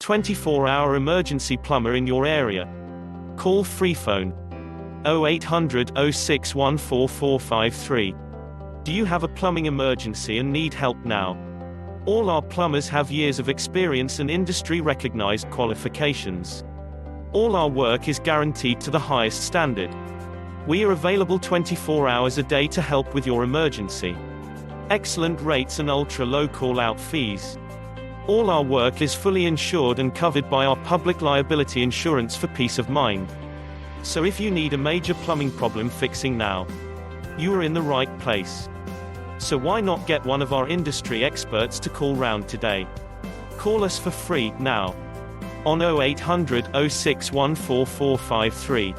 24-hour emergency plumber in your area. Call free phone 0800 06 Do you have a plumbing emergency and need help now? All our plumbers have years of experience and industry-recognized qualifications. All our work is guaranteed to the highest standard. We are available 24 hours a day to help with your emergency. Excellent rates and ultra-low call-out fees. All our work is fully insured and covered by our public liability insurance for peace of mind. So if you need a major plumbing problem fixing now, you are in the right place. So why not get one of our industry experts to call round today? Call us for free, now, on 0800 06 14453.